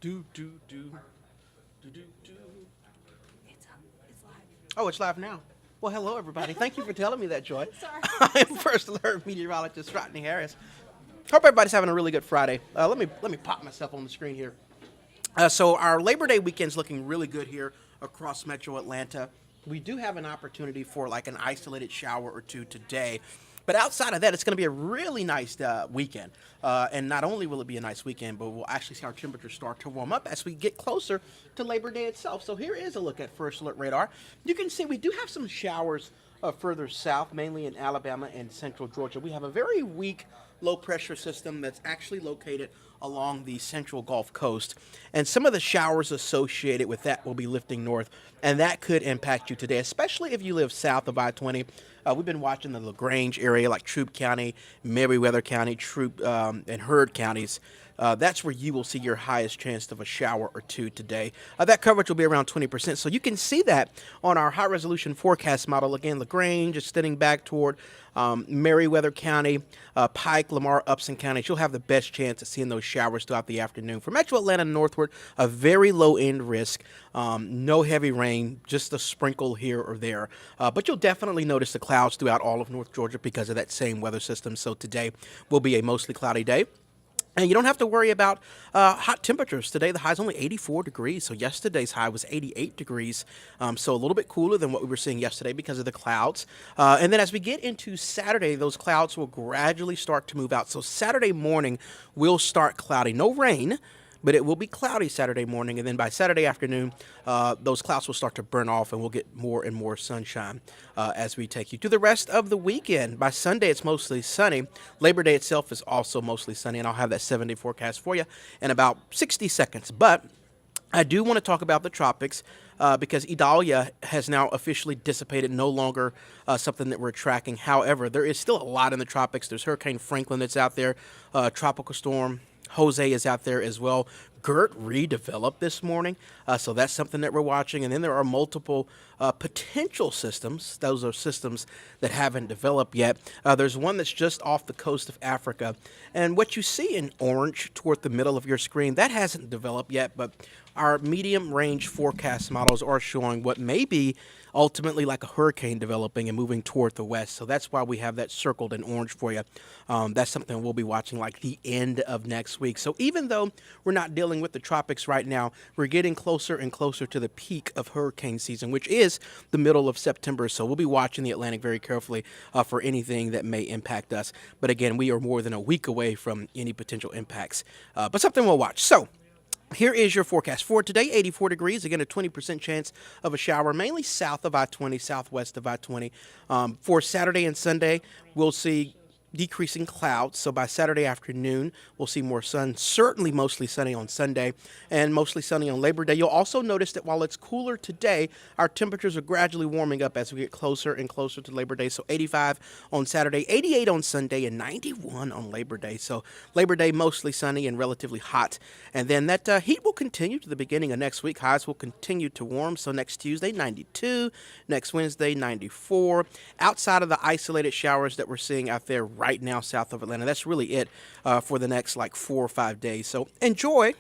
Do, do, do, do, do, do. It's live. Oh, it's live now. Well, hello, everybody. Thank you for telling me that, Joy. Sorry. I'm First Alert Meteorologist Rodney Harris. Hope everybody's having a really good Friday. Let me pop myself on the screen here. So our Labor Day weekend's looking really good here across Metro Atlanta. We do have an opportunity for like an isolated shower or two today. But outside of that, it's going to be a really nice weekend. And not only will it be a nice weekend, but we'll actually see our temperatures start to warm up as we get closer to Labor Day itself. So here is a look at First Alert Radar. You can see we do have some showers further south, mainly in Alabama and central Georgia. We have a very weak low pressure system that's actually located along the central Gulf Coast. And some of the showers associated with that will be lifting north, and that could impact you today, especially if you live south of I-20. We've been watching the LaGrange area, like Troup County, Meriwether County, Troup, and Heard counties. That's where you will see your highest chance of a shower or two today. That coverage will be around 20%. So you can see that on our high resolution forecast model. Again, LaGrange extending back toward Meriwether County, Pike, Lamar, Upson counties. You'll have the best chance of seeing those showers throughout the afternoon. For Metro Atlanta northward, a very low end risk. No heavy rain, just a sprinkle here or there. But you'll definitely notice the clouds throughout all of North Georgia because of that same weather system. So today will be a mostly cloudy day. And you don't have to worry about hot temperatures. Today, the high is only 84 degrees. So yesterday's high was 88 degrees. So a little bit cooler than what we were seeing yesterday because of the clouds. And then as we get into Saturday, those clouds will gradually start to move out. So Saturday morning will start cloudy. No rain, but it will be cloudy Saturday morning. And then by Saturday afternoon, those clouds will start to burn off and we'll get more and more sunshine as we take you to the rest of the weekend. By Sunday, it's mostly sunny. Labor Day itself is also mostly sunny, and I'll have that 7-day forecast for you in about 60 seconds. But I do want to talk about the tropics because Idalia has now officially dissipated, no longer something that we're tracking. However, there is still a lot in the tropics. There's Hurricane Franklin that's out there, tropical storm Jose is out there as well. Gert redeveloped this morning, so that's something that we're watching. And then there are multiple potential systems. Those are systems that haven't developed yet. There's one that's just off the coast of Africa. And what you see in orange toward the middle of your screen, that hasn't developed yet, but our medium range forecast models are showing what may be ultimately like a hurricane developing and moving toward the west. So that's why we have that circled in orange for you. That's something we'll be watching like the end of next week. So even though we're not dealing with the tropics right now, we're getting closer and closer to the peak of hurricane season, which is the middle of September. So we'll be watching the Atlantic very carefully for anything that may impact us. But again, we are more than a week away from any potential impacts, but something we'll watch. So here is your forecast for today. 84 degrees, again a 20% chance of a shower, mainly south of I-20, southwest of I-20. For Saturday and Sunday, we'll see decreasing clouds. So by Saturday afternoon, we'll see more sun, certainly mostly sunny on Sunday and mostly sunny on Labor Day. You'll also notice that while it's cooler today, our temperatures are gradually warming up as we get closer and closer to Labor Day. So 85 on Saturday, 88 on Sunday, and 91 on Labor Day. So Labor Day mostly sunny and relatively hot. And then that heat will continue to the beginning of next week. Highs will continue to warm. So next Tuesday, 92. Next Wednesday, 94. Outside of the isolated showers that we're seeing out there right now south of Atlanta, that's really it for the next like 4 or 5 days. So enjoy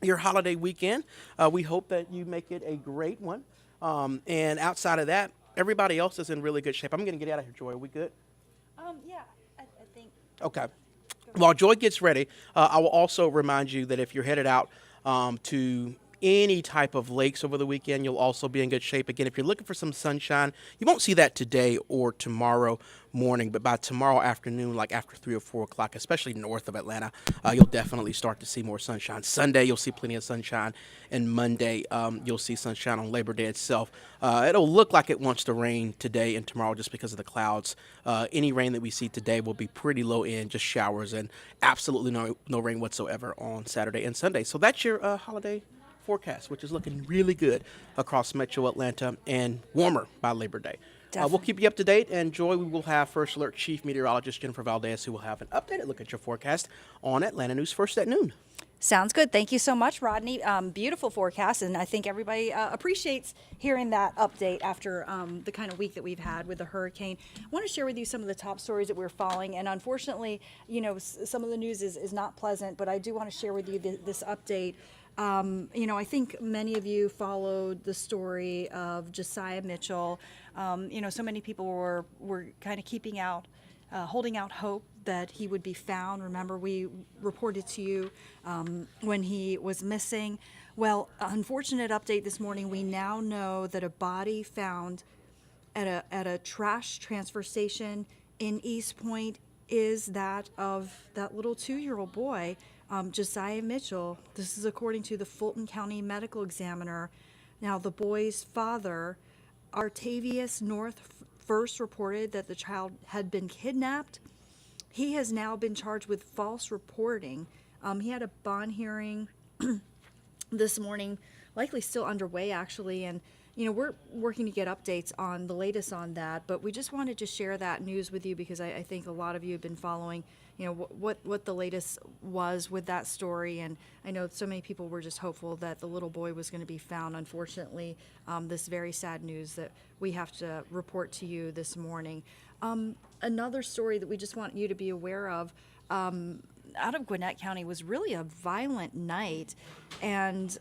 your holiday weekend. We hope that you make it a great one. And outside of that, everybody else is in really good shape. I'm going to get out of here, Joy. Are we good? Yeah, I think. Okay. While Joy gets ready, I will also remind you that if you're headed out to any type of lakes over the weekend, you'll also be in good shape. Again, if you're looking for some sunshine, you won't see that today or tomorrow morning, but by tomorrow afternoon, like after 3 or 4 o'clock, especially north of Atlanta, you'll definitely start to see more sunshine. Sunday, you'll see plenty of sunshine, and Monday, you'll see sunshine on Labor Day itself. It'll look like it wants to rain today and tomorrow just because of the clouds. Any rain that we see today will be pretty low end, just showers, and absolutely no rain whatsoever on Saturday and Sunday. So that's your holiday forecast, which is looking really good across Metro Atlanta and warmer by Labor Day. We'll keep you up to date, and Joy, we will have First Alert Chief Meteorologist Jennifer Valdez, who will have an updated look at your forecast on Atlanta News First at noon. Sounds good. Thank you so much, Rodney. Beautiful forecast, and I think everybody appreciates hearing that update after the kind of week that we've had with the hurricane. I want to share with you some of the top stories that we're following, and unfortunately, some of the news is not pleasant, but I do want to share with you this update I think many of you followed the story of Josiah Mitchell. So many people were kind of holding out hope that he would be found. Remember, we reported to you when he was missing. Well, unfortunate update this morning. We now know that a body found at a trash transfer station in East Point is that of that little 2-year-old boy, Josiah Mitchell. This is according to the Fulton County medical examiner. Now, the boy's father, Artavius North, first reported that the child had been kidnapped. He has now been charged with false reporting. He had a bond hearing this morning, likely still underway, actually, and we're working to get updates on the latest on that, but we just wanted to share that news with you because I think a lot of you have been following, what the latest was with that story, and I know so many people were just hopeful that the little boy was going to be found. Unfortunately, this very sad news that we have to report to you this morning. Another story that we just want you to be aware of, out of Gwinnett County, was really a violent night, and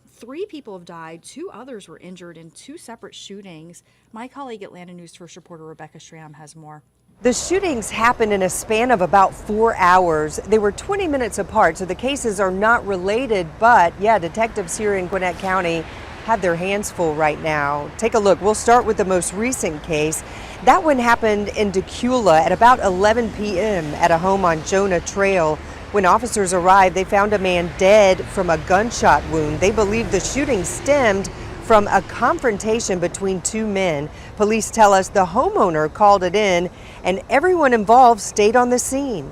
3 people have died, 2 others were injured in 2 separate shootings. My colleague, Atlanta News First reporter Rebecca Schramm, has more. The shootings happened in a span of about 4 hours. They were 20 minutes apart, so the cases are not related, but detectives here in Gwinnett County have their hands full right now. Take a look. We'll start with the most recent case. That one happened in Decula at about 11 p.m. at a home on Jonah Trail. When officers arrived, they found a man dead from a gunshot wound. They believe the shooting stemmed from a confrontation between 2 men. Police tell us the homeowner called it in, and everyone involved stayed on the scene.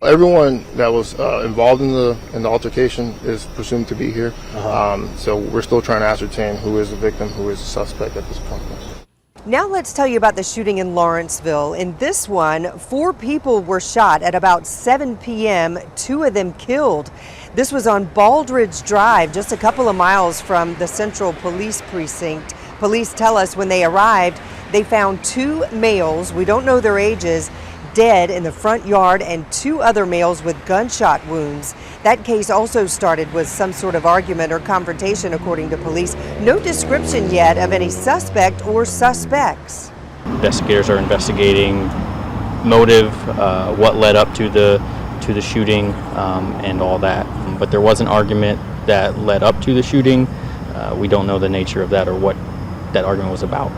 Everyone that was involved in the altercation is presumed to be here. So we're still trying to ascertain who is the victim, who is the suspect at this point. Now let's tell you about the shooting in Lawrenceville. In this one, 4 people were shot at about 7 p.m., 2 of them killed. This was on Baldridge Drive, just a couple of miles from the Central Police Precinct. Police tell us when they arrived, they found 2 males, we don't know their ages, dead in the front yard, and 2 other males with gunshot wounds. That case also started with some sort of argument or confrontation, according to police. No description yet of any suspect or suspects. Investigators are investigating motive, what led up to the shooting, and all that. But there was an argument that led up to the shooting. We don't know the nature of that or what that argument was about.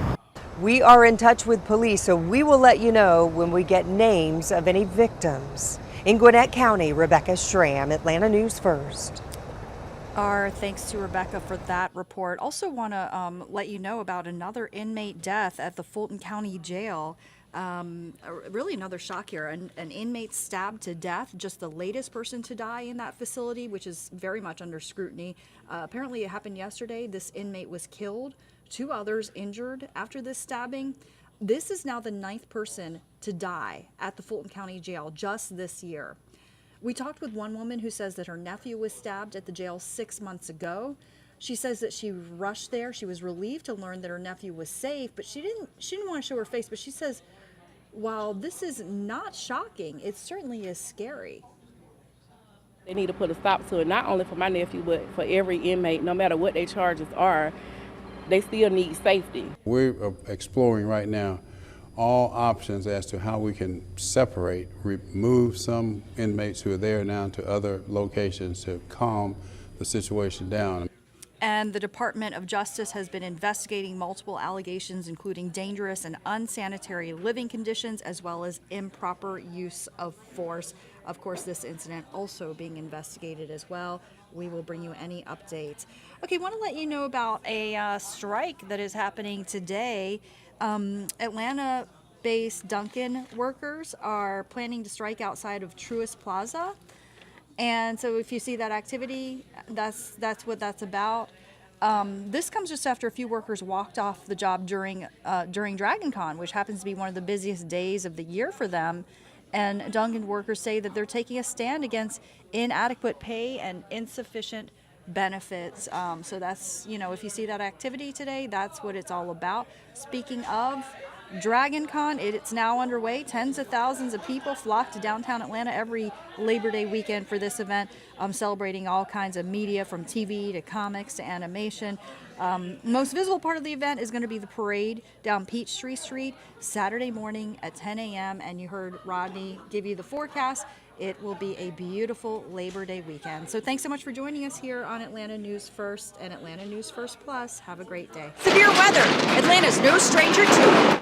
We are in touch with police, so we will let you know when we get names of any victims. In Gwinnett County, Rebecca Schramm, Atlanta News First. Our thanks to Rebecca for that report. Also want to let you know about another inmate death at the Fulton County Jail. Really another shock here. An inmate stabbed to death, just the latest person to die in that facility, which is very much under scrutiny. Apparently it happened yesterday. This inmate was killed. 2 others injured after this stabbing. This is now the 9th person to die at the Fulton County Jail just this year. We talked with one woman who says that her nephew was stabbed at the jail 6 months ago. She says that she rushed there. She was relieved to learn that her nephew was safe, but she didn't want to show her face. But she says, while this is not shocking, it certainly is scary. They need to put a stop to it, not only for my nephew, but for every inmate, no matter what their charges are. They still need safety. We're exploring right now all options as to how we can separate, remove some inmates who are there now to other locations to calm the situation down. And the Department of Justice has been investigating multiple allegations, including dangerous and unsanitary living conditions, as well as improper use of force. Of course, this incident also being investigated as well. We will bring you any updates. Okay, want to let you know about a strike that is happening today. Atlanta-based Dunkin workers are planning to strike outside of Truist Plaza. And so if you see that activity, that's what that's about. This comes just after a few workers walked off the job during DragonCon, which happens to be one of the busiest days of the year for them. And Dunkin workers say that they're taking a stand against inadequate pay and insufficient benefits. So that's, if you see that activity today, that's what it's all about. Speaking of Dragon Con, it's now underway. Tens of thousands of people flock to downtown Atlanta every Labor Day weekend for this event, celebrating all kinds of media from TV to comics to animation. Most visible part of the event is going to be the parade down Peachtree Street Saturday morning at 10 a.m. And you heard Rodney give you the forecast. It will be a beautiful Labor Day weekend. So thanks so much for joining us here on Atlanta News First and Atlanta News First Plus. Have a great day. Severe weather. Atlanta's no stranger to it.